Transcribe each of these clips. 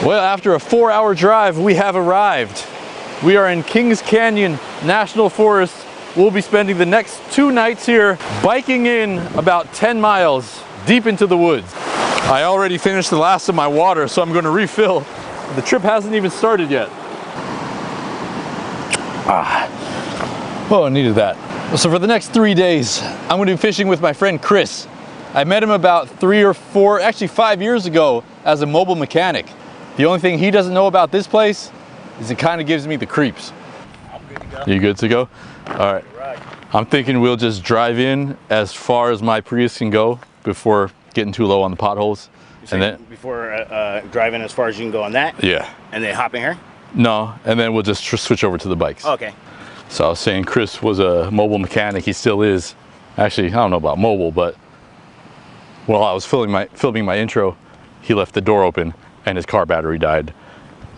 Well, after a 4-hour drive, we have arrived. We are in Kings Canyon National Forest. We'll be spending the next 2 nights here, biking in about 10 miles deep into the woods. I already finished the last of my water, so I'm going to refill. The trip hasn't even started yet. Oh, I needed that. So for the next 3 days, I'm going to be fishing with my friend Chris. I met him about 3 or 4, actually 5 years ago as a mobile mechanic. The only thing he doesn't know about this place is it kind of gives me the creeps. I'm good to go. You good to go? All right. I'm thinking we'll just drive in as far as my Prius can go before getting too low on the potholes. And then before driving as far as you can go on that? Yeah. And then hop in here? No, and then we'll just switch over to the bikes. Okay. So I was saying Chris was a mobile mechanic. He still is. Actually, I don't know about mobile, but while I was filming my intro, he left the door open and his car battery died.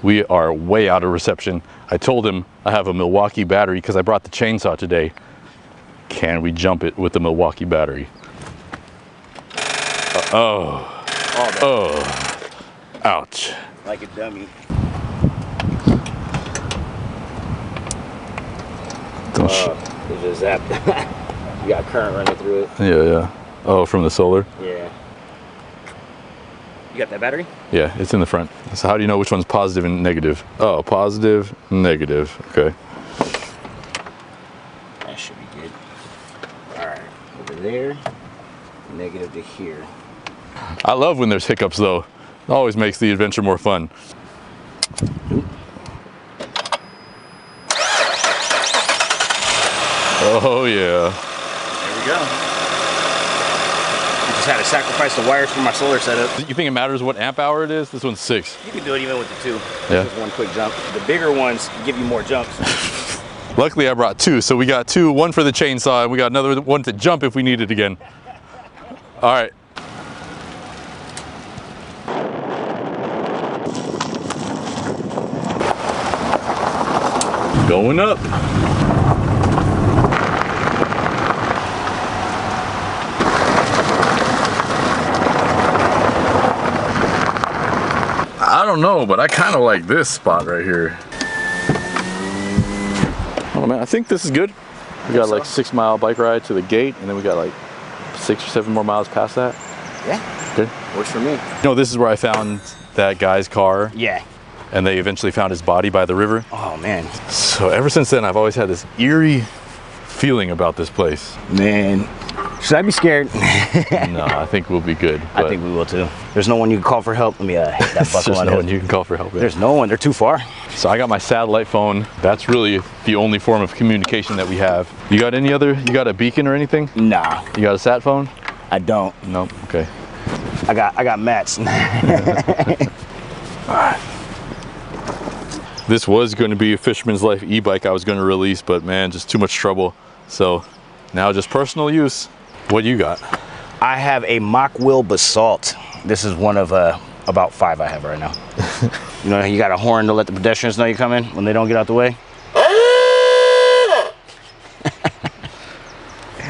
We are way out of reception. I told him I have a Milwaukee battery because I brought the chainsaw today. Can we jump it with the Milwaukee battery? Ouch. Like a dummy. It just zapped. You got current running through it. Yeah. Oh, from the solar? Yeah. You got that battery? Yeah, it's in the front. So how do you know which one's positive and negative? Oh, positive, negative. Okay. That should be good. Alright, over there, negative to here. I love when there's hiccups though. It always makes the adventure more fun. Oh yeah. There we go. Had to sacrifice the wires for my solar setup. You think it matters what amp hour it is? This one's 6. You can do it even with the 2. Yeah. Just one quick jump. The bigger ones give you more jumps. Luckily I brought 2, so we got 2, one for the chainsaw, and we got another one to jump if we need it again. All right. Going up. I don't know, but I kind of like this spot right here. Oh man, I think this is good. We got like 6-mile bike ride to the gate, and then we got like 6 or 7 more miles past that. Yeah. Good. Works for me. You know, this is where I found that guy's car. Yeah. And they eventually found his body by the river. Oh man. So ever since then, I've always had this eerie feeling about this place. Man, should I be scared? No, I think we'll be good. I think we will too. There's no one you can call for help. Let me hit that buckle There's on no it. one you can call for help. There's no one. They're too far. So I got my satellite phone. That's really the only form of communication that we have. You got any other? You got a beacon or anything? Nah. You got a sat phone? I don't. Nope. Okay. I got mats. All right. This was going to be a Fisherman's Life e-bike I was going to release, but man, just too much trouble. So now just personal use. What do you got? I have a mock wheel basalt. This is one of about 5 I have right now. You know, you got a horn to let the pedestrians know you're coming when they don't get out the way.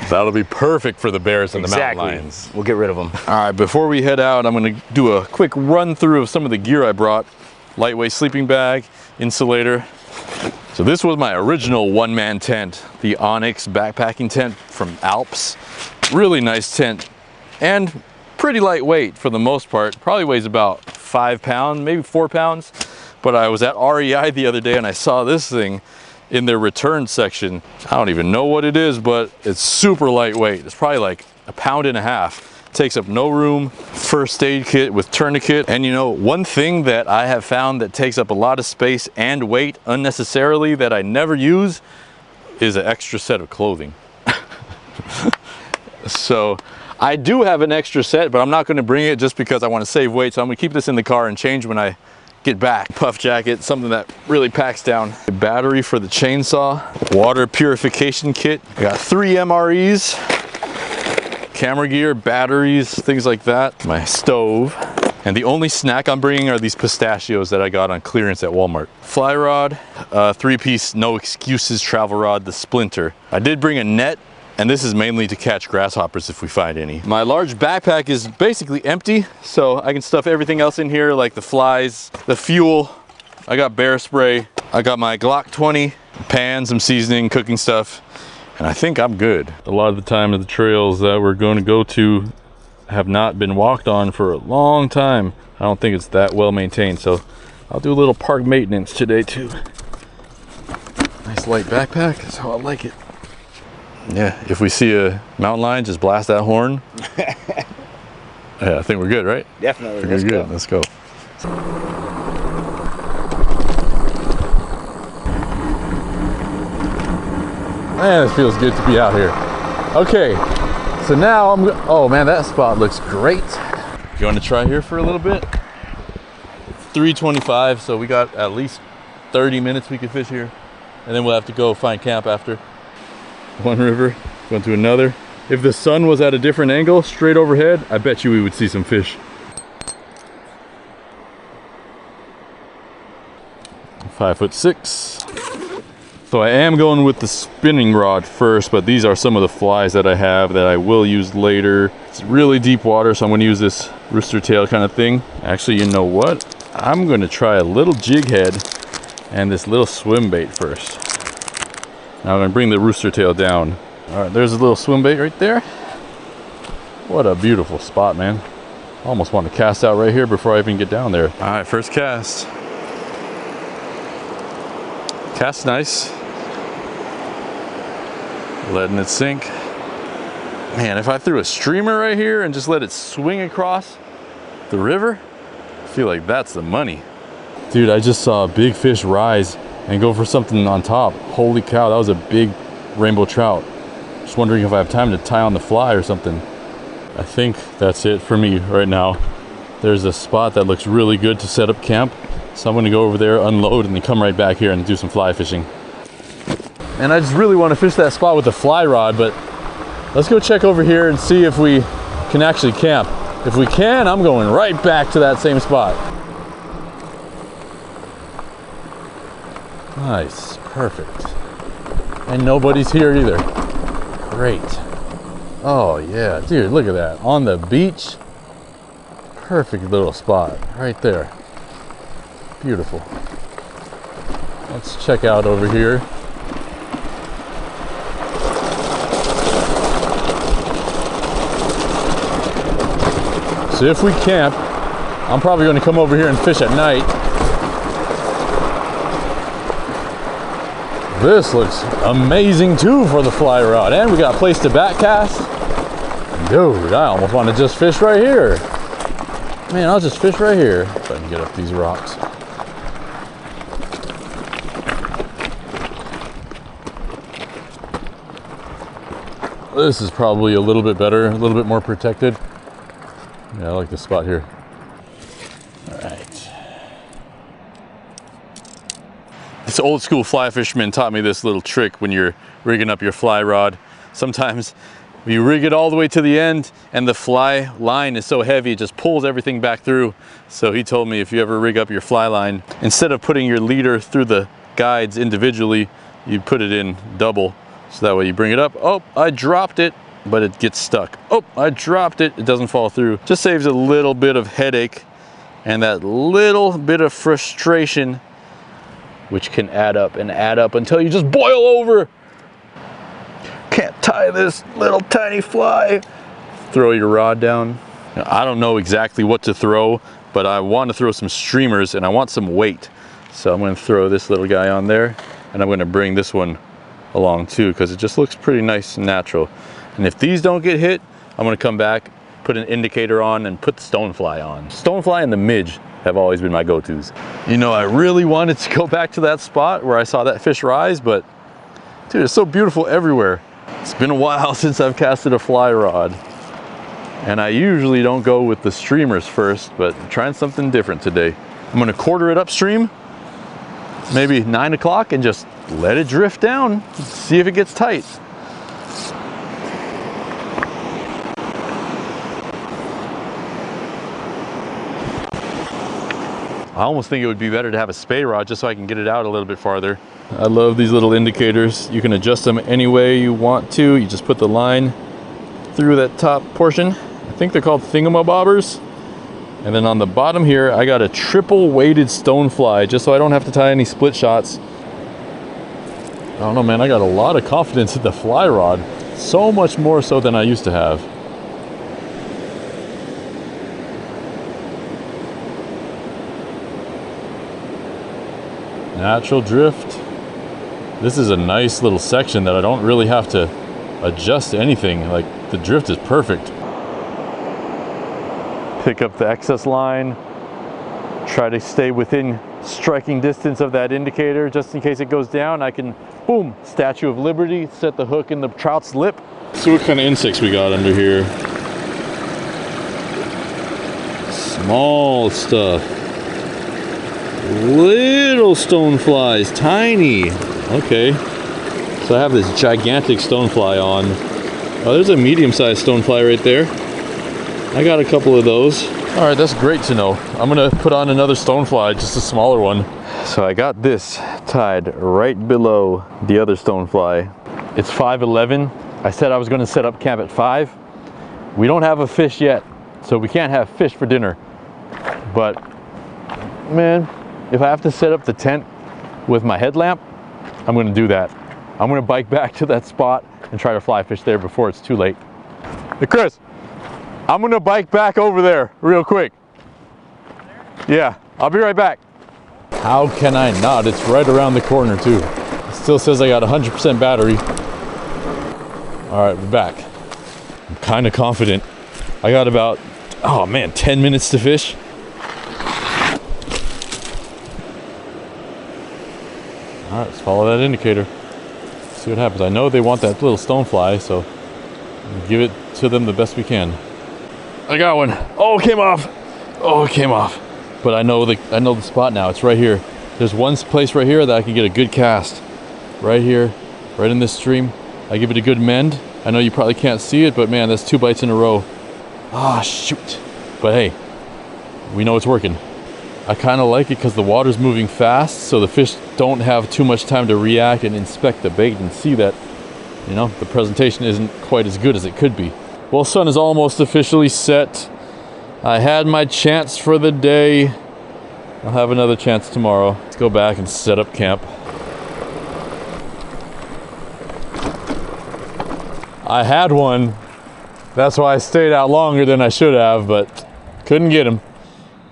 That'll be perfect for the bears and the mountain lions. We'll get rid of them. All right, before we head out, I'm going to do a quick run through of some of the gear I brought. Lightweight sleeping bag, insulator. So this was my original one-man tent, the Onyx backpacking tent from Alps. Really nice tent and pretty lightweight for the most part. Probably weighs about 5 pounds, maybe 4 pounds. But I was at REI the other day and I saw this thing in their return section. I don't even know what it is, but it's super lightweight. It's probably like 1.5 pounds. Takes up no room. First aid kit with tourniquet. And you know, one thing that I have found that takes up a lot of space and weight unnecessarily that I never use is an extra set of clothing. So I do have an extra set, but I'm not going to bring it just because I want to save weight. So I'm going to keep this in the car and change when I get back. Puff jacket, something that really packs down. A battery for the chainsaw. Water purification kit. I got 3 MREs. Camera gear, batteries, things like that. My stove. And the only snack I'm bringing are these pistachios that I got on clearance at Walmart. Fly rod, 3-piece no excuses travel rod, the Splinter. I did bring a net And this is mainly to catch grasshoppers if we find any. My large backpack is basically empty, so I can stuff everything else in here, like the flies, the fuel. I got bear spray. I got my Glock 20, pan, some seasoning, cooking stuff, and I think I'm good. A lot of the time the trails that we're going to go to have not been walked on for a long time. I don't think it's that well maintained, so I'll do a little park maintenance today too. Nice light backpack, that's how I like it. Yeah, if we see a mountain lion, just blast that horn. Yeah, I think we're good, right? Definitely. Let's go. Let's go. Man, it feels good to be out here. Okay, so now oh man, that spot looks great. You want to try here for a little bit? 3:25, so we got at least 30 minutes we could fish here. And then we'll have to go find camp after. One river, going to another. If the sun was at a different angle, straight overhead, I bet you we would see some fish. 5'6". So I am going with the spinning rod first, but these are some of the flies that I have that I will use later. It's really deep water, so I'm going to use this rooster tail kind of thing. Actually, you know what? I'm going to try a little jig head and this little swim bait first. Now I'm going to bring the rooster tail down. All right, there's a little swim bait right there. What a beautiful spot, man. I almost want to cast out right here before I even get down there. All right, first cast. Cast nice. Letting it sink. Man, if I threw a streamer right here and just let it swing across the river, I feel like that's the money. Dude, I just saw a big fish rise and go for something on top. Holy cow, that was a big rainbow trout. Just wondering if I have time to tie on the fly or something. I think that's it for me right now. There's a spot that looks really good to set up camp. So I'm gonna go over there, unload, and then come right back here and do some fly fishing. And I just really want to fish that spot with the fly rod, but let's go check over here and see if we can actually camp. If we can, I'm going right back to that same spot. Nice, perfect. And nobody's here either. Great. Oh yeah, dude, look at that. On the beach. Perfect little spot right there. Beautiful. Let's check out over here. So if we camp, I'm probably going to come over here and fish at night. This looks amazing too for the fly rod, and we got a place to back cast. Dude, I almost want to just fish right here. Man, I'll just fish right here if I can get up these rocks. This is probably a little bit better, a little bit more protected. Yeah, I like this spot here. All right. This old school fly fisherman taught me this little trick when you're rigging up your fly rod. Sometimes you rig it all the way to the end and the fly line is so heavy it just pulls everything back through. So he told me if you ever rig up your fly line, instead of putting your leader through the guides individually, you put it in double. So that way you bring it up, oh, I dropped it, but it gets stuck. Oh, I dropped it, it doesn't fall through. Just saves a little bit of headache and that little bit of frustration, which can add up and add up until you just boil over. Can't tie this little tiny fly. Throw your rod down. I don't know exactly what to throw, but I want to throw some streamers and I want some weight. So I'm going to throw this little guy on there and I'm going to bring this one along too because it just looks pretty nice and natural. And if these don't get hit, I'm going to come back, put an indicator on and put the stonefly on. Stonefly and the midge have always been my go-tos. You know, I really wanted to go back to that spot where I saw that fish rise, but dude, it's so beautiful everywhere. It's been a while since I've casted a fly rod. And I usually don't go with the streamers first, but I'm trying something different today. I'm gonna quarter it upstream, maybe 9 o'clock, and just let it drift down, see if it gets tight. I almost think it would be better to have a spay rod just so I can get it out a little bit farther. I love these little indicators. You can adjust them any way you want to. You just put the line through that top portion. I think they're called thingamabobbers. And then on the bottom here, I got a triple weighted stonefly just so I don't have to tie any split shots. I don't know, man, I got a lot of confidence in the fly rod. So much more so than I used to have. Natural drift. This is a nice little section that I don't really have to adjust anything. Like, the drift is perfect. Pick up the excess line. Try to stay within striking distance of that indicator just in case it goes down. I can, boom, Statue of Liberty, set the hook in the trout's lip. See what kind of insects we got under here. Small stuff. Little stoneflies, tiny. Okay, so I have this gigantic stonefly on. Oh, there's a medium-sized stonefly right there. I got a couple of those. All right, that's great to know. I'm gonna put on another stonefly, just a smaller one. So I got this tied right below the other stonefly. It's 5:11. I said I was gonna set up camp at 5. We don't have a fish yet, so we can't have fish for dinner. But man, if I have to set up the tent with my headlamp, I'm gonna do that. I'm gonna bike back to that spot and try to fly fish there before it's too late. Hey Chris, I'm gonna bike back over there real quick. Yeah, I'll be right back. How can I not? It's right around the corner too. It still says I got 100% battery. All right, we're back. I'm kind of confident. I got about, oh man, 10 minutes to fish. All right, let's follow that indicator. See what happens. I know they want that little stonefly, so we'll give it to them the best we can. I got one. Oh, it came off. Oh, it came off. But I know the spot now. It's right here. There's one place right here that I can get a good cast. Right here, right in this stream. I give it a good mend. I know you probably can't see it, but man, that's 2 bites in a row. Ah, shoot. But hey, we know it's working. I kind of like it because the water's moving fast, so the fish don't have too much time to react and inspect the bait and see that, you know, the presentation isn't quite as good as it could be. Well, sun is almost officially set. I had my chance for the day. I'll have another chance tomorrow. Let's go back and set up camp. I had one. That's why I stayed out longer than I should have, but couldn't get him.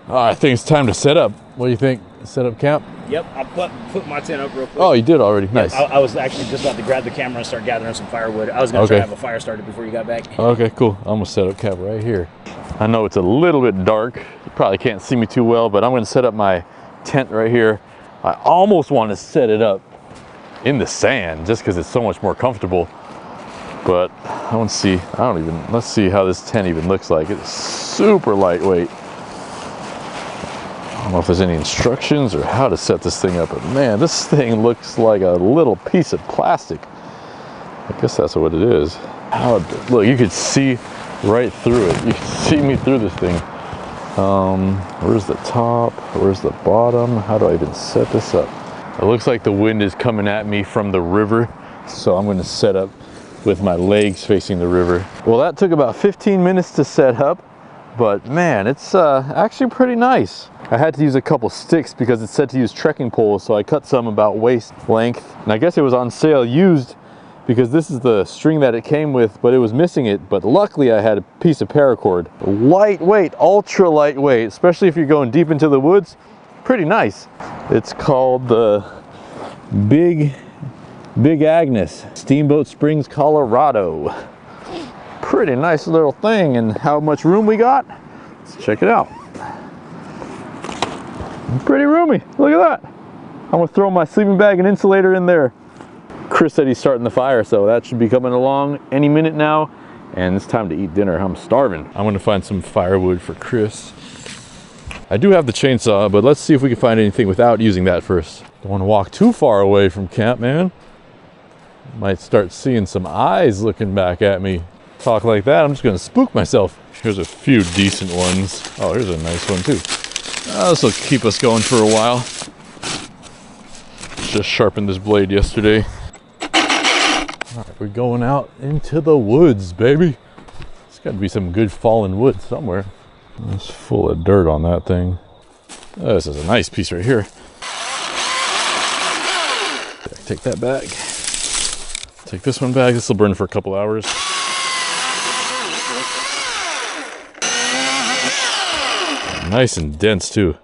I think it's time to set up. What do you think? Set up camp? Yep, I put my tent up real quick. Oh, you did already? Nice. I was actually just about to grab the camera and start gathering some firewood. I was going to try to have a fire started before you got back. Okay, cool. I'm going to set up camp right here. I know it's a little bit dark. You probably can't see me too well, but I'm going to set up my tent right here. I almost want to set it up in the sand just because it's so much more comfortable. But let's see how this tent even looks like. It's super lightweight. I don't know if there's any instructions or how to set this thing up, but man, this thing looks like a little piece of plastic. I guess that's what it is. Look, you could see right through it. You can see me through this thing. Where's the top? Where's the bottom? How do I even set this up? It looks like the wind is coming at me from the river, so I'm going to set up with my legs facing the river. Well, that took about 15 minutes to set up, but man, it's actually pretty nice. I had to use a couple sticks because it said to use trekking poles, so I cut some about waist length, and I guess it was on sale used because this is the string that it came with, but it was missing it. But luckily I had a piece of paracord. Lightweight, ultra lightweight, especially if you're going deep into the woods. Pretty nice. It's called the Big Agnes, Steamboat Springs, Colorado. Pretty nice little thing. And how much room we got? Let's check it out. Pretty roomy. Look at that. I'm gonna throw my sleeping bag and insulator in there. Chris said he's starting the fire, so that should be coming along any minute now. And it's time to eat dinner. I'm starving. I'm gonna find some firewood for Chris. I do have the chainsaw, but let's see if we can find anything without using that first. Don't want to walk too far away from camp, man. Might start seeing some eyes looking back at me. Talk like that, I'm just gonna spook myself. Here's a few decent ones. Oh, here's a nice one too. This will keep us going for a while. Just sharpened this blade yesterday. Alright, we're going out into the woods, baby. There's got to be some good fallen wood somewhere. It's full of dirt on that thing. Oh, this is a nice piece right here. Take that back. Take this one back. This will burn for a couple hours. Nice and dense too.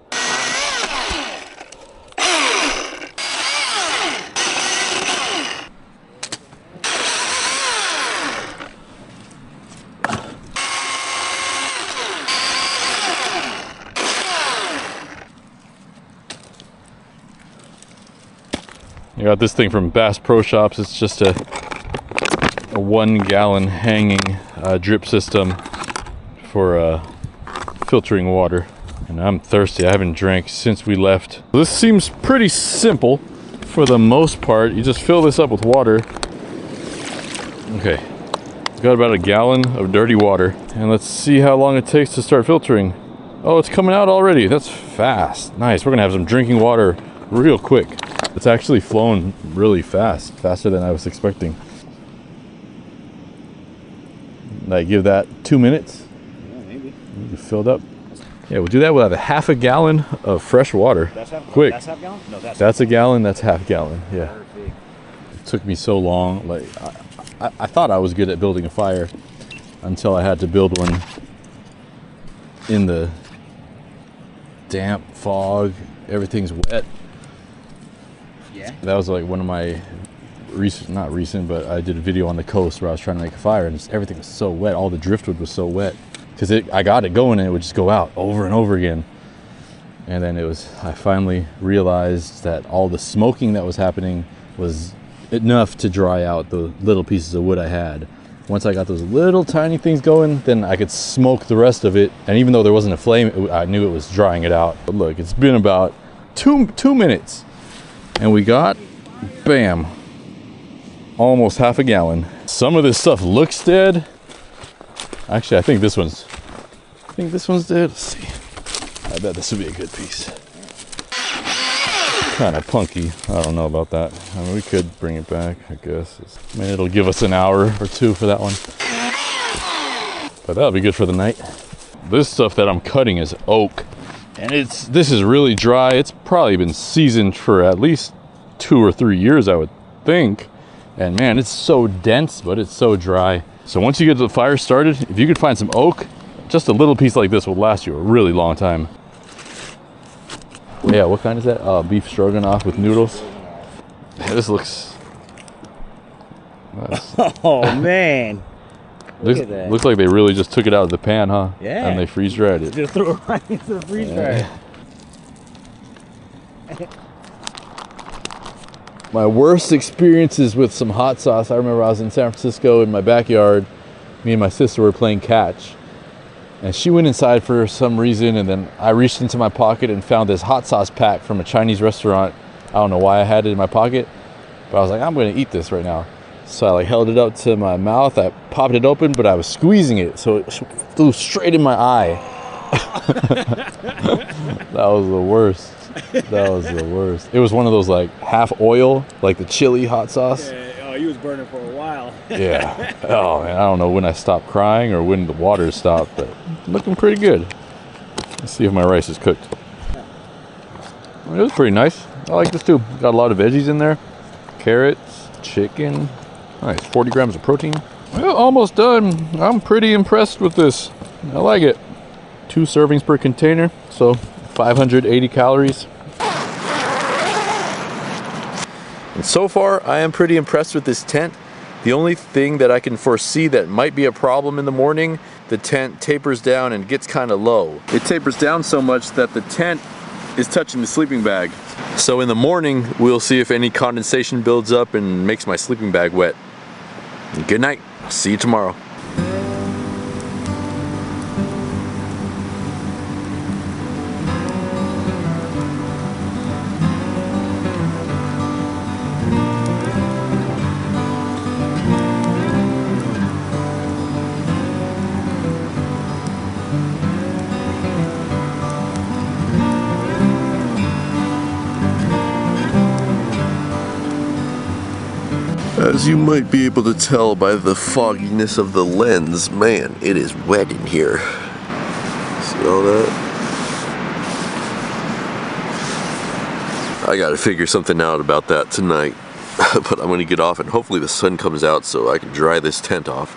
I got this thing from Bass Pro Shops. It's just a 1 gallon hanging drip system for filtering water. And I'm thirsty. I haven't drank since we left. This seems pretty simple for the most part. You just fill this up with water. Okay, got about a gallon of dirty water. And let's see how long it takes to start filtering. Oh, it's coming out already. That's fast. Nice. We're gonna have some drinking water real quick. It's actually flown really fast, faster than I was expecting. I give that 2 minutes. Yeah, maybe. Filled up. Yeah, we'll do that. We'll have a half a gallon of fresh water. Quick. That's half gallon? No, that's a gallon. That's half gallon. Yeah. Perfect. It took me so long. Like I thought I was good at building a fire until I had to build one in the damp fog. Everything's wet. Yeah. That was like one of my not recent, but I did a video on the coast where I was trying to make a fire, and everything was so wet. All the driftwood was so wet because I got it going and it would just go out over and over again. And then I finally realized that all the smoking that was happening was enough to dry out the little pieces of wood I had. Once I got those little tiny things going, then I could smoke the rest of it. And even though there wasn't a flame, I knew it was drying it out. But look, it's been about two minutes. And we got, bam, almost half a gallon. Some of this stuff looks dead. Actually, I think this one's dead. Let's see. I bet this would be a good piece. Kind of punky. I don't know about that. I mean, we could bring it back, I guess. I mean, it'll give us an hour or two for that one. But that'll be good for the night. This stuff that I'm cutting is oak. And this is really dry. It's probably been seasoned for at least 2 or 3 years, I would think. And man, it's so dense, but it's so dry. So once you get the fire started, if you could find some oak, just a little piece like this will last you a really long time. Yeah, what kind is that? Beef stroganoff with noodles. Yeah, this looks... Oh man. Look at that. Looks like they really just took it out of the pan, huh? Yeah. And they freeze dried it. Just threw it right into the freeze dryer. My worst experiences with some hot sauce, I remember I was in San Francisco in my backyard. Me and my sister were playing catch. And she went inside for some reason, and then I reached into my pocket and found this hot sauce pack from a Chinese restaurant. I don't know why I had it in my pocket, but I was like, I'm gonna eat this right now. So I held it up to my mouth, I popped it open, but I was squeezing it, so it flew straight in my eye. That was the worst. That was the worst. It was one of those like half oil, like the chili hot sauce. Yeah, oh, you was burning for a while. Yeah. Oh man, I don't know when I stopped crying or when the water stopped, but looking pretty good. Let's see if my rice is cooked. It was pretty nice. I like this too. Got a lot of veggies in there. Carrots, chicken. Nice, 40 grams of protein. Well, almost done. I'm pretty impressed with this. I like it. 2 servings per container, so 580 calories. And so far, I am pretty impressed with this tent. The only thing that I can foresee that might be a problem in the morning, the tent tapers down and gets kind of low. It tapers down so much that the tent is touching the sleeping bag. So in the morning, we'll see if any condensation builds up and makes my sleeping bag wet. Good night. I'll see you tomorrow. As you might be able to tell by the fogginess of the lens, man, it is wet in here. See all that? I gotta figure something out about that tonight. But I'm gonna get off and hopefully the sun comes out so I can dry this tent off.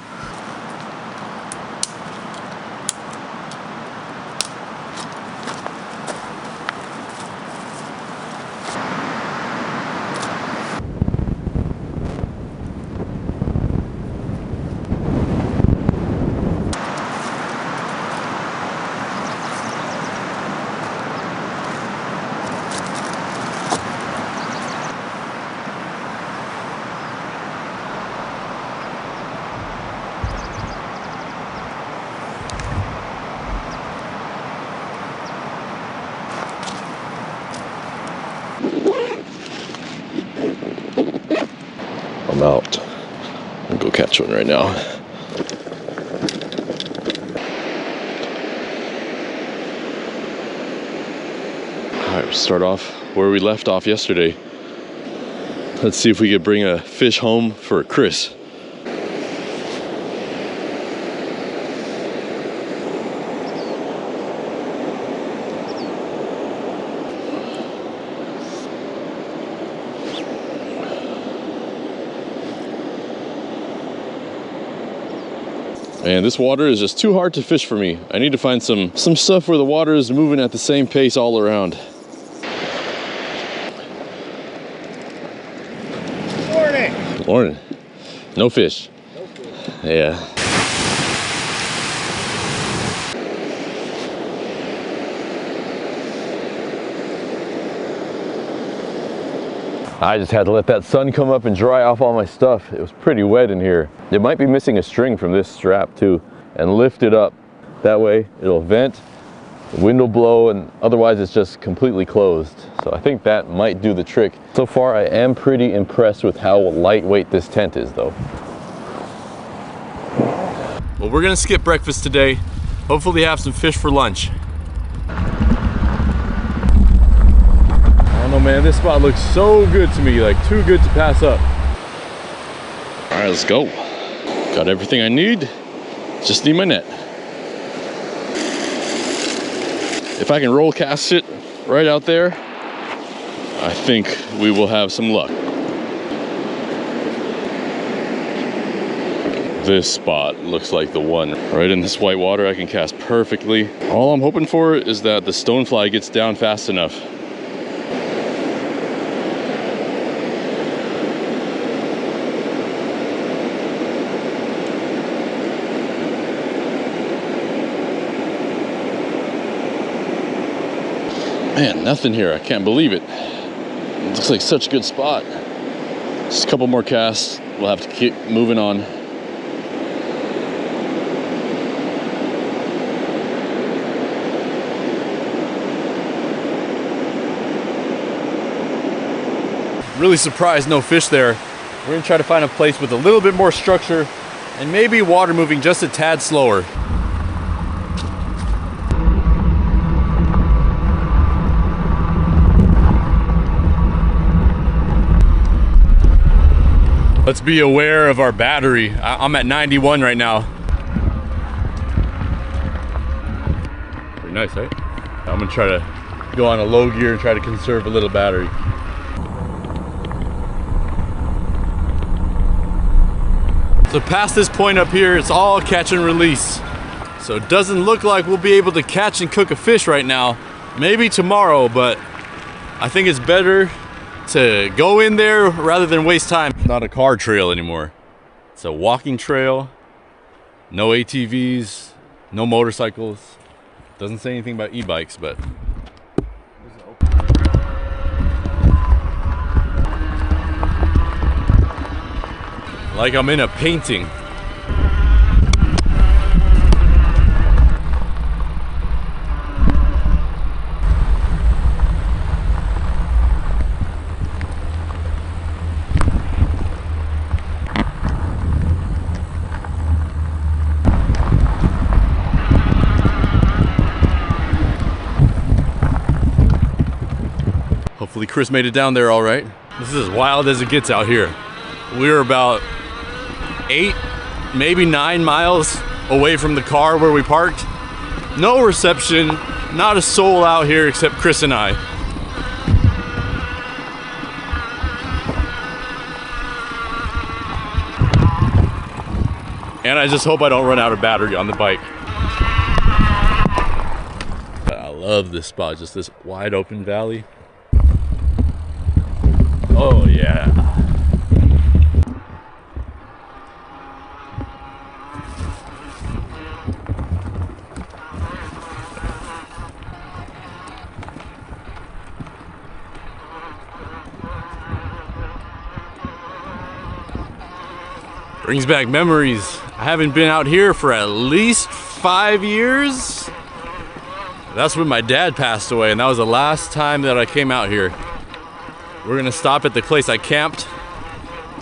I'm out. I'll go catch one right now. Alright, we'll start off where we left off yesterday. Let's see if we could bring a fish home for Chris. Man, this water is just too hard to fish for me. I need to find some stuff where the water is moving at the same pace all around. Morning. Good morning. No fish. No fish. Yeah. I just had to let that sun come up and dry off all my stuff. It was pretty wet in here. It might be missing a string from this strap too, and lift it up. That way it'll vent, the wind will blow, and otherwise it's just completely closed. So I think that might do the trick. So far I am pretty impressed with how lightweight this tent is though. Well, we're gonna skip breakfast today. Hopefully have some fish for lunch. Oh man, this spot looks so good to me, like too good to pass up. All right, let's go. Got everything I need, just need my net. If I can roll cast it right out there, I think we will have some luck. This spot looks like the one. Right in this white water, I can cast perfectly. All I'm hoping for is that the stonefly gets down fast enough. Man, nothing here. I can't believe it. It looks like such a good spot. Just a couple more casts. We'll have to keep moving on. Really surprised no fish there. We're gonna try to find a place with a little bit more structure and maybe water moving just a tad slower. Let's be aware of our battery. I'm at 91 right now. Pretty nice, right? I'm gonna try to go on a low gear and try to conserve a little battery. So past this point up here, it's all catch and release. So it doesn't look like we'll be able to catch and cook a fish right now. Maybe tomorrow, but I think it's better to go in there rather than waste time. It's not a car trail anymore. It's a walking trail. No ATVs, no motorcycles. Doesn't say anything about e-bikes, but like I'm in a painting. Hopefully Chris made it down there all right. This is as wild as it gets out here. We were about 8, maybe 9 miles away from the car where we parked. No reception, not a soul out here except Chris and I. And I just hope I don't run out of battery on the bike. I love this spot, just this wide open valley. Oh yeah. Brings back memories. I haven't been out here for at least 5 years. That's when my dad passed away, and that was the last time that I came out here. We're gonna stop at the place I camped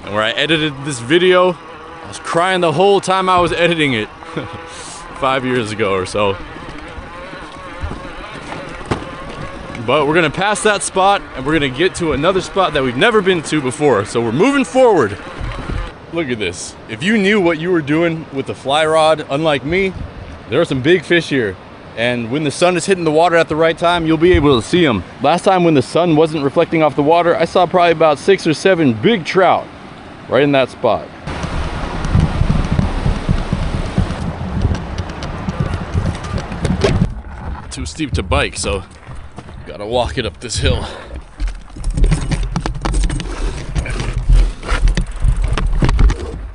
and where I edited this video. I was crying the whole time I was editing it 5 years ago or so. But we're gonna pass that spot and we're gonna get to another spot that we've never been to before. So we're moving forward. Look at this. If you knew what you were doing with the fly rod, unlike me, there are some big fish here. And when the sun is hitting the water at the right time, you'll be able to see them. Last time when the sun wasn't reflecting off the water, I saw probably about 6 or 7 big trout right in that spot. Too steep to bike, so gotta walk it up this hill.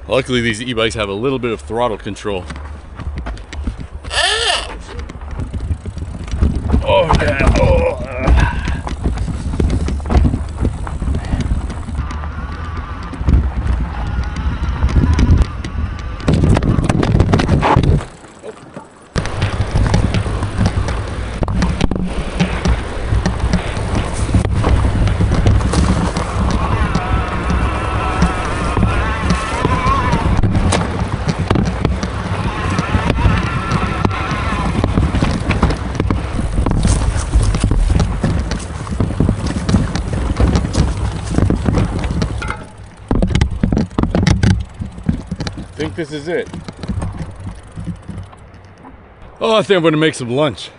Luckily, these e-bikes have a little bit of throttle control. Oh yeah, oh. I think this is it. Oh, I think I'm gonna make some lunch.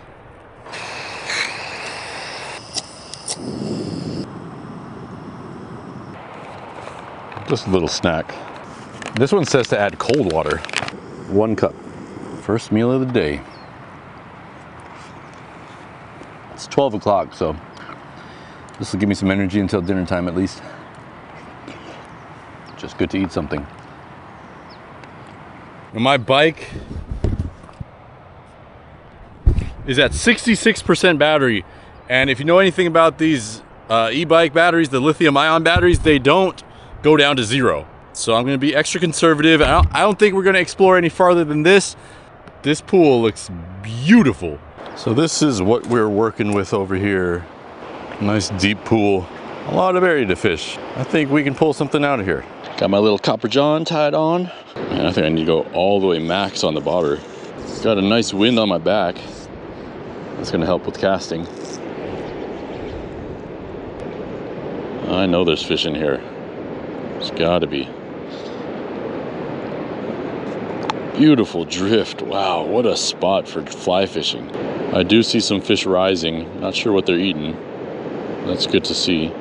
Just a little snack. This one says to add cold water. 1 cup. First meal of the day. It's 12 o'clock, so this will give me some energy until dinner time at least. Just good to eat something. My bike is at 66% battery, and if you know anything about these e-bike batteries, the lithium-ion batteries, they don't go down to 0. So I'm going to be extra conservative. I don't think we're going to explore any farther than this. This pool looks beautiful. So this is what we're working with over here. Nice deep pool, a lot of area to fish. I think we can pull something out of here. Got my little copper john tied on. Man, I think I need to go all the way max on the bobber. Got a nice wind on my back. That's gonna help with casting. I know there's fish in here. There's gotta be. Beautiful drift. Wow, what a spot for fly fishing. I do see some fish rising. Not sure what they're eating. That's good to see.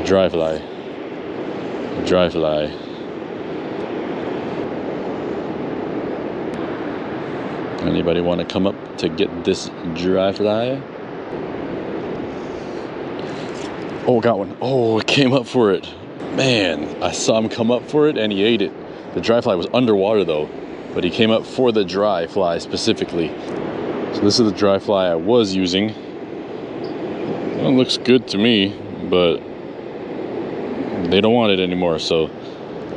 Dry fly. Dry fly. Anybody want to come up to get this dry fly? Oh, got one. Oh, it came up for it. Man, I saw him come up for it and he ate it. The dry fly was underwater though, but he came up for the dry fly specifically. So this is the dry fly I was using. Well, it looks good to me, but they don't want it anymore, so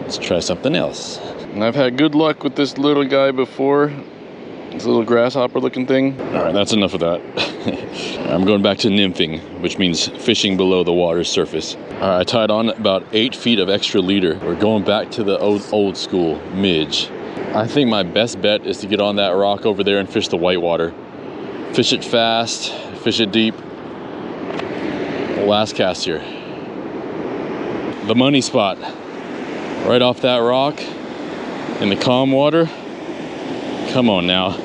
let's try something else. And I've had good luck with this little guy before. This little grasshopper looking thing. All right, that's enough of that. I'm going back to nymphing, which means fishing below the water's surface. All right, I tied on about 8 feet of extra leader. We're going back to the old school midge. I think my best bet is to get on that rock over there and fish the whitewater. Fish it fast, fish it deep. Last cast here. the money spot. Right off that rock in the calm water. Come on now.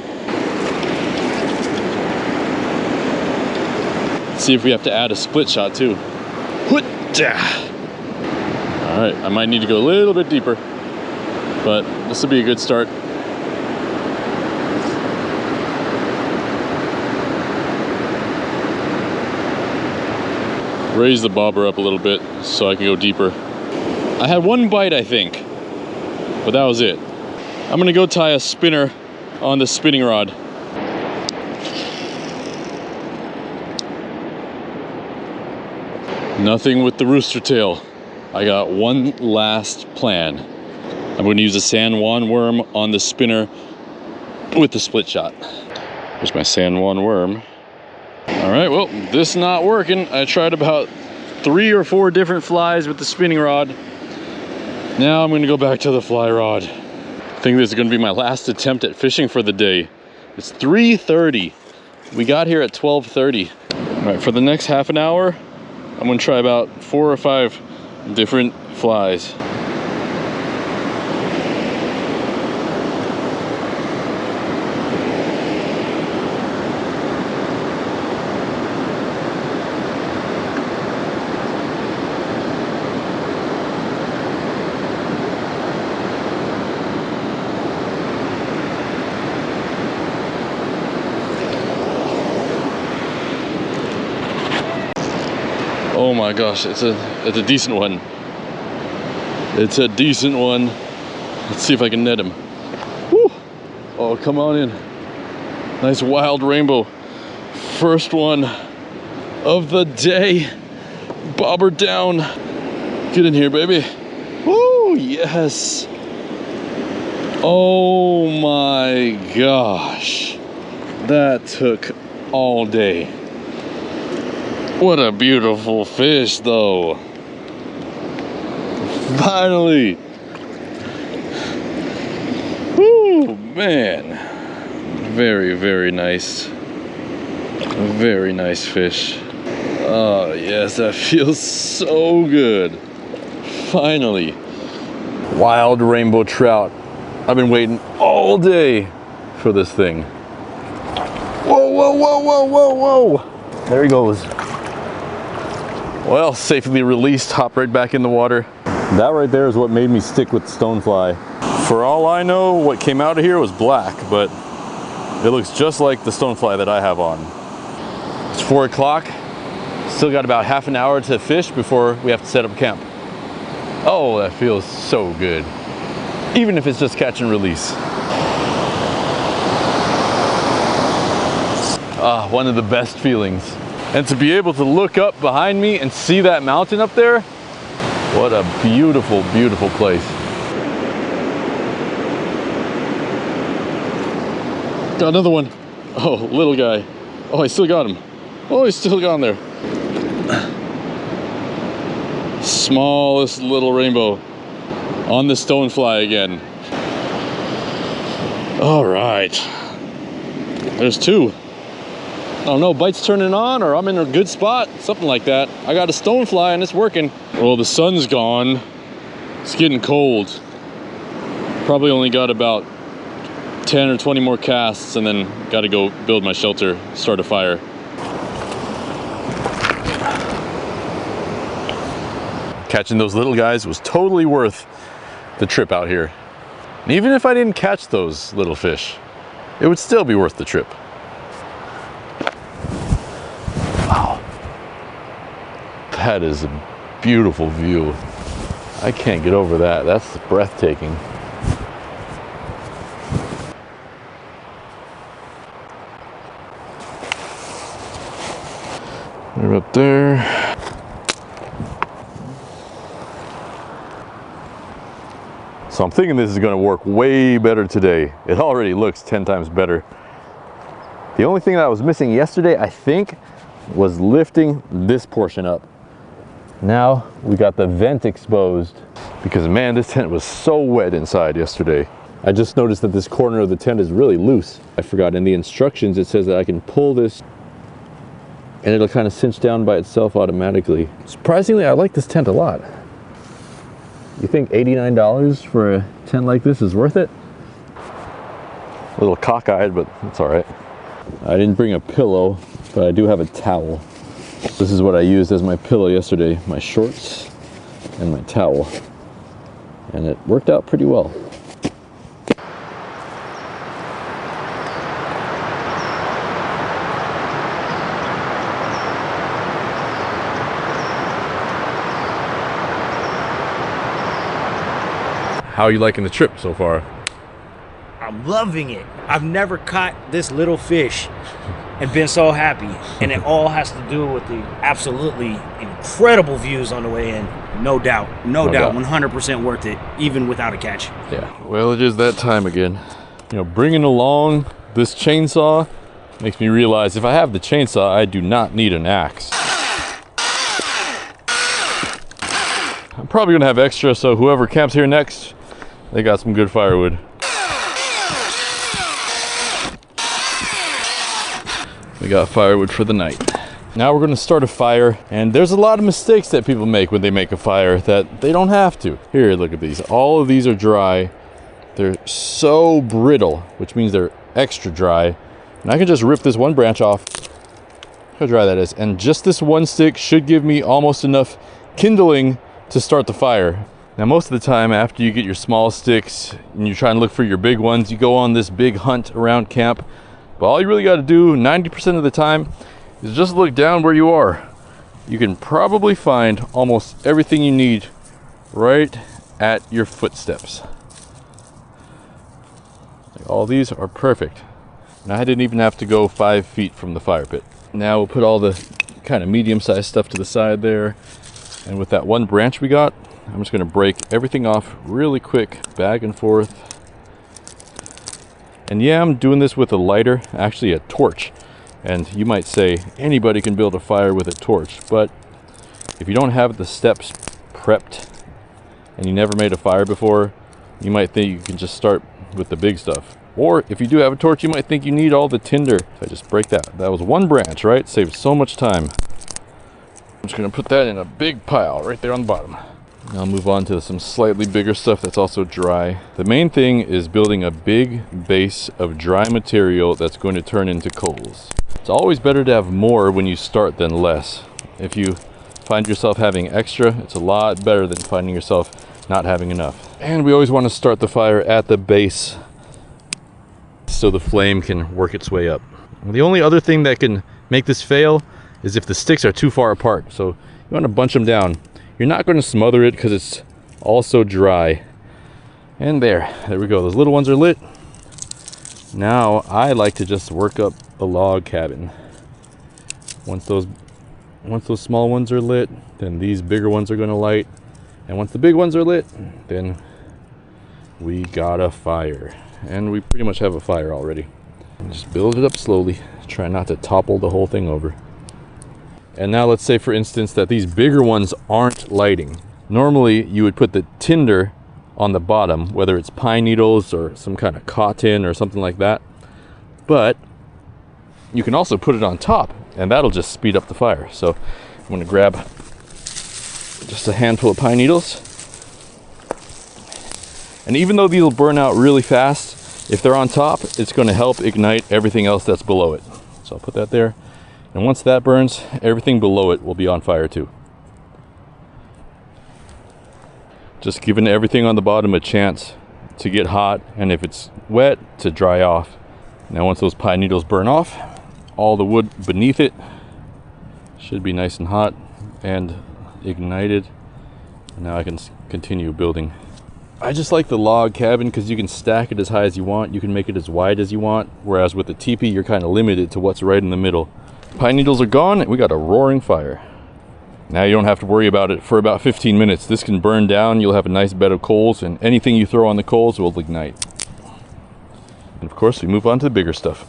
Let's see if we have to add a split shot too. All right, I might need to go a little bit deeper, but this will be a good start. Raise the bobber up a little bit so I can go deeper. I had one bite, I think, but that was it. I'm gonna go tie a spinner on the spinning rod. Nothing with the rooster tail. I got one last plan. I'm going to use a San Juan worm on the spinner with the split shot. There's my San Juan worm. All right, well, this is not working. I tried about 3 or 4 different flies with the spinning rod. Now I'm going to go back to the fly rod. I think this is going to be my last attempt at fishing for the day. It's 3:30. We got here at 12:30. All right, for the next half an hour, I'm going to try about 4 or 5 different flies. Oh my gosh, it's a decent one. It's a decent one. Let's see if I can net him. Woo! Oh, come on in. Nice wild rainbow. First one of the day. Bobber down. Get in here, baby. Woo! Yes. Oh my gosh. That took all day. What a beautiful fish, though. Finally. Woo, man. Very, very nice. Very nice fish. Oh, yes, that feels so good. Finally. Wild rainbow trout. I've been waiting all day for this thing. Whoa, whoa, whoa, whoa, whoa, whoa. There he goes. Well, safely released, hop right back in the water. That right there is what made me stick with stonefly. For all I know, what came out of here was black, but it looks just like the stonefly that I have on. It's 4 o'clock. Still got about half an hour to fish before we have to set up camp. Oh, that feels so good. Even if it's just catch and release. Ah, one of the best feelings. And to be able to look up behind me and see that mountain up there, what a beautiful, beautiful place. Got another one. Oh, little guy. Oh, I still got him. Oh, he's still gone there. Smallest little rainbow on the stonefly again. All right. There's 2. I don't know, bite's turning on or I'm in a good spot, something like that. I got a stonefly and it's working. Well, the sun's gone. It's getting cold. Probably only got about 10 or 20 more casts and then got to go build my shelter, start a fire. Catching those little guys was totally worth the trip out here. And even if I didn't catch those little fish, it would still be worth the trip. Wow. That is a beautiful view. I can't get over that. That's breathtaking. They're up there. So I'm thinking this is going to work way better today. It already looks 10 times better. The only thing that I was missing yesterday, I think, was lifting this portion up. Now we got the vent exposed because, man, this tent was so wet inside yesterday. I just noticed that this corner of the tent is really loose. I forgot in the instructions it says that I can pull this and it'll kind of cinch down by itself automatically. Surprisingly, I like this tent a lot. You think $89 for a tent like this is worth it? A little cockeyed, but it's all right. I didn't bring a pillow, but I do have a towel. This is what I used as my pillow yesterday, my shorts and my towel. And it worked out pretty well. How are you liking the trip so far? I'm loving it. I've never caught this little fish and been so happy. And it all has to do with the absolutely incredible views on the way in. No doubt. No doubt. 100% worth it, even without a catch. Yeah. Well, it is that time again. You know, bringing along this chainsaw makes me realize if I have the chainsaw, I do not need an axe. I'm probably gonna have extra, so whoever camps here next, they got some good firewood. We got firewood for the night. Now we're gonna start a fire, and there's a lot of mistakes that people make when they make a fire that they don't have to. Here, look at these. All of these are dry. They're so brittle, which means they're extra dry. And I can just rip this one branch off. Look how dry that is. And just this one stick should give me almost enough kindling to start the fire. Now, most of the time after you get your small sticks and you try and look for your big ones, you go on this big hunt around camp. But all you really got to do 90% of the time is just look down where you are. You can probably find almost everything you need right at your footsteps. All these are perfect. And I didn't even have to go 5 feet from the fire pit. Now we'll put all the kind of medium-sized stuff to the side there. And with that one branch we got, I'm just going to break everything off really quick, back and forth. And yeah, I'm doing this with a lighter, actually a torch. And you might say anybody can build a fire with a torch, but if you don't have the steps prepped and you never made a fire before, you might think you can just start with the big stuff. Or if you do have a torch, you might think you need all the tinder. So I just break that. That was one branch, right? Saves so much time. I'm just going to put that in a big pile right there on the bottom. I'll move on to some slightly bigger stuff that's also dry. The main thing is building a big base of dry material that's going to turn into coals. It's always better to have more when you start than less. If you find yourself having extra, it's a lot better than finding yourself not having enough. And we always want to start the fire at the base so the flame can work its way up. The only other thing that can make this fail is if the sticks are too far apart. So you want to bunch them down. You're not going to smother it because it's also dry. And there we go. Those little ones are lit. Now I like to just work up a log cabin. Once those small ones are lit, then these bigger ones are going to light. And once the big ones are lit, then we got a fire. And we pretty much have a fire already. Just build it up slowly. Try not to topple the whole thing over. And now let's say, for instance, that these bigger ones aren't lighting. Normally, you would put the tinder on the bottom, whether it's pine needles or some kind of cotton or something like that. But you can also put it on top, and that'll just speed up the fire. So I'm going to grab just a handful of pine needles. And even though these will burn out really fast, if they're on top, it's going to help ignite everything else that's below it. So I'll put that there. And once that burns, everything below it will be on fire too. Just giving everything on the bottom a chance to get hot, and if it's wet, to dry off. Now once those pine needles burn off, all the wood beneath it should be nice and hot and ignited. Now I can continue building. I just like the log cabin because you can stack it as high as you want. You can make it as wide as you want. Whereas with the teepee, you're kind of limited to what's right in the middle. Pine needles are gone, and we got a roaring fire. Now you don't have to worry about it for about 15 minutes. This can burn down. You'll have a nice bed of coals, and anything you throw on the coals will ignite. And of course, we move on to the bigger stuff.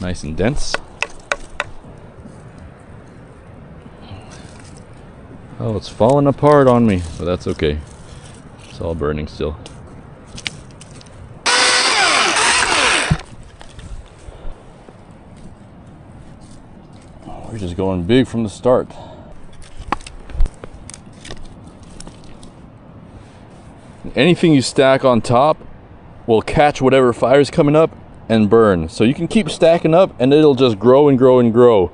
Nice and dense. Oh, it's falling apart on me, but that's okay. It's all burning still. We're just going big from the start. anything you stack on top will catch whatever fire's coming up and burn. So you can keep stacking up and it'll just grow and grow and grow.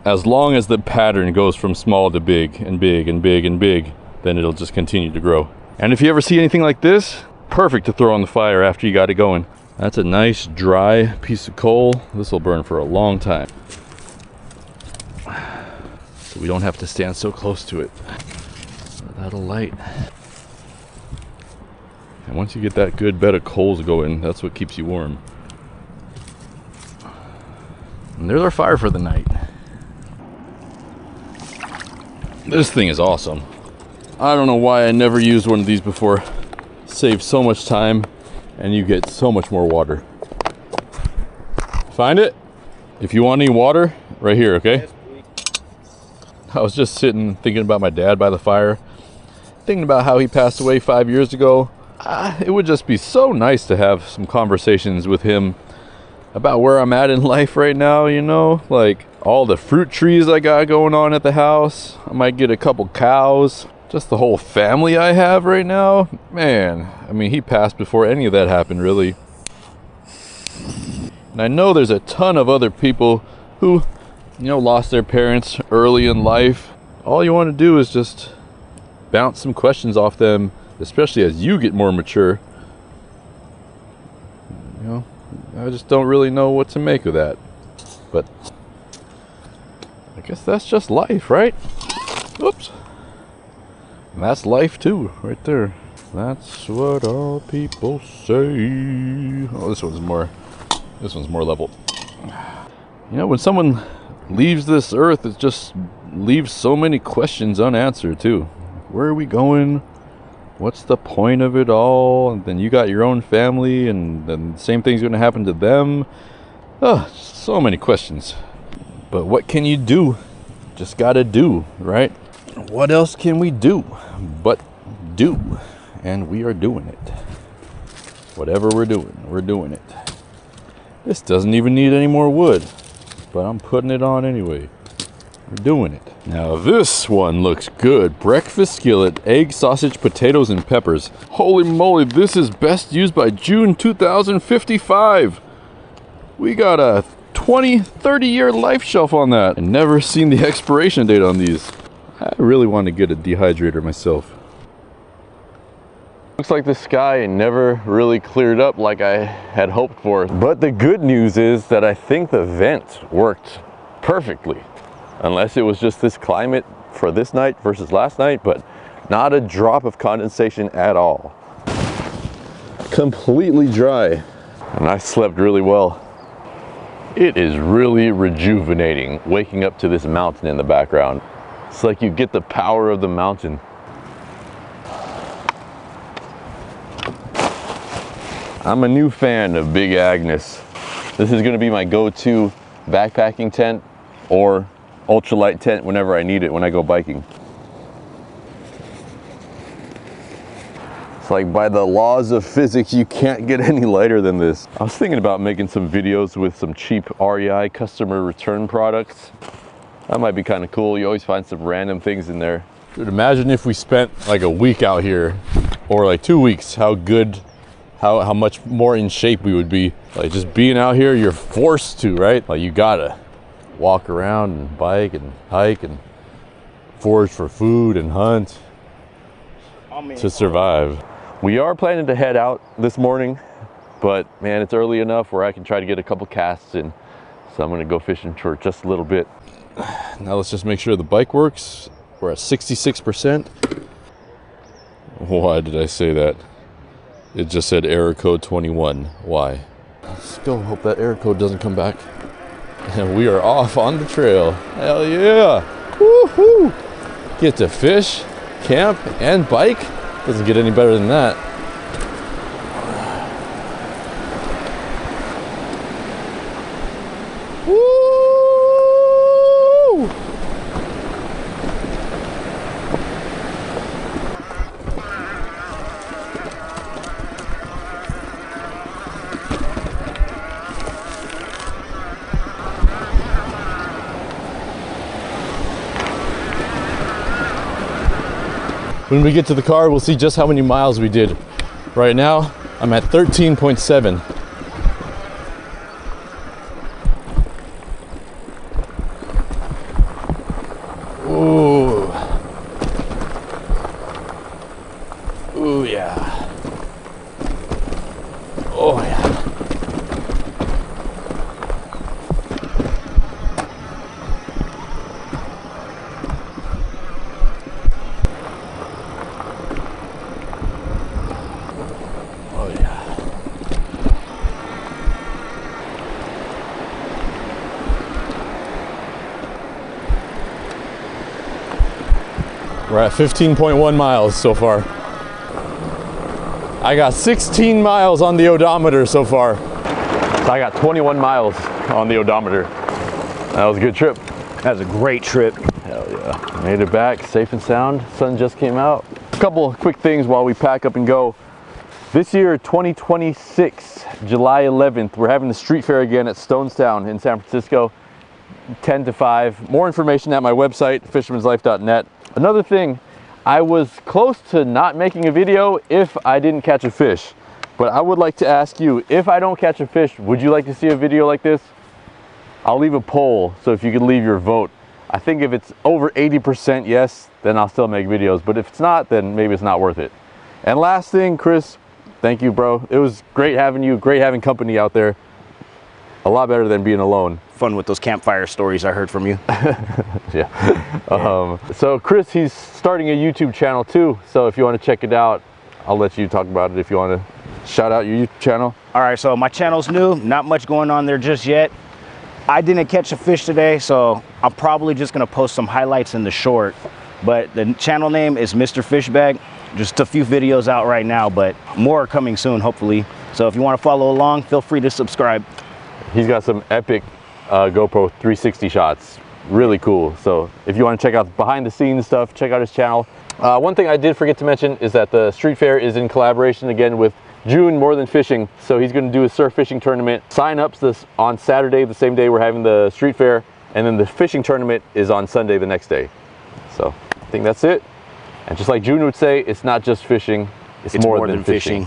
As long as the pattern goes from small to big and big and big and big, then it'll just continue to grow. And if you ever see anything like this, perfect to throw on the fire after you got it going. That's a nice dry piece of coal. This will burn for a long time. So we don't have to stand so close to it. That'll light. And once you get that good bed of coals going, that's what keeps you warm. And there's our fire for the night. This thing is awesome. I don't know why I never used one of these before. Saves so much time and you get so much more water. Find it? If you want any water, right here, okay? I was just sitting thinking about my dad by the fire, thinking about how he passed away 5 years ago. It would just be so nice to have some conversations with him about where I'm at in life right now, you know? Like all the fruit trees I got going on at the house. I might get a couple cows. Just the whole family I have right now. Man, I mean, he passed before any of that happened, really. And I know there's a ton of other people who, you know, lost their parents early in life. All you want to do is just bounce some questions off them, especially as you get more mature. You know, I just don't really know what to make of that. But I guess that's just life, right? Oops. And that's life too, right there. That's what all people say. Oh, this one's more level. You know, when someone leaves this earth, it just leaves so many questions unanswered too. Where are we going? What's the point of it all? And then you got your own family, and then the same thing's gonna happen to them. Oh, so many questions. But what can you do? Just gotta do, right? What else can we do but do? And we are doing it. Whatever we're doing it. This doesn't even need any more wood, but I'm putting it on anyway. We're doing it. Now this one looks good. Breakfast skillet, egg, sausage, potatoes, and peppers. Holy moly, this is best used by June 2055. We got a 20-30 year life shelf on that, and never seen the expiration date on these. I really want to get a dehydrator myself. Looks like the sky never really cleared up like I had hoped for. But the good news is that I think the vent worked perfectly. Unless it was just this climate for this night versus last night, but not a drop of condensation at all. Completely dry. And I slept really well. It is really rejuvenating waking up to this mountain in the background. It's like you get the power of the mountain. I'm a new fan of Big Agnes. This is gonna be my go-to backpacking tent or ultralight tent whenever I need it when I go biking. It's like by the laws of physics, you can't get any lighter than this. I was thinking about making some videos with some cheap REI customer return products. That might be kind of cool. You always find some random things in there. Dude, imagine if we spent like a week out here or like 2 weeks, how much more in shape we would be. Like just being out here, you're forced to, right? Like you gotta walk around and bike and hike and forage for food and hunt to survive. We are planning to head out this morning, but man, it's early enough where I can try to get a couple casts in. So I'm gonna go fishing for just a little bit. Now let's just make sure the bike works. We're at 66%. Why did I say that? It just said error code 21. Why? Still hope that error code doesn't come back. And we are off on the trail. Hell yeah! Woohoo! Get to fish, camp, and bike. Doesn't get any better than that. Woo! When we get to the car, we'll see just how many miles we did. Right now, I'm at 13.7. Ooh. Ooh, yeah. Oh, yeah. Oh, yeah. We're at 15.1 miles so far. I got 16 miles on the odometer so far. So I got 21 miles on the odometer. That was a good trip. That was a great trip. Hell yeah. Made it back safe and sound. Sun just came out. A couple of quick things while we pack up and go. This year, 2026, July 11th, we're having the street fair again at Stonestown in San Francisco, 10 to 5. More information at my website, fishermanslife.net. Another thing, I was close to not making a video if I didn't catch a fish. But I would like to ask you, if I don't catch a fish, would you like to see a video like this? I'll leave a poll, so if you could leave your vote. I think if it's over 80% yes, then I'll still make videos. But if it's not, then maybe it's not worth it. And last thing, Chris, thank you, bro. It was great having you, great having company out there. A lot better than being alone. Fun with those campfire stories I heard from you. Yeah. So Chris, he's starting a YouTube channel too. So if you want to check it out, I'll let you talk about it if you want to shout out your YouTube channel. All right, so my channel's new. Not much going on there just yet. I didn't catch a fish today, so I'm probably just gonna post some highlights in the short. But the channel name is Mr. Fishbag. Just a few videos out right now, but more are coming soon, hopefully. So if you want to follow along, feel free to subscribe. He's got some epic GoPro 360 shots. Really cool. So if you want to check out behind the scenes stuff, check out his channel. One thing I did forget to mention is that the street fair is in collaboration again with June More Than Fishing. So he's going to do a surf fishing tournament. Sign-ups this on Saturday, the same day we're having the street fair, and then the fishing tournament is on Sunday the next day. So I think that's it. And just like June would say, it's not just fishing, it's more than fishing.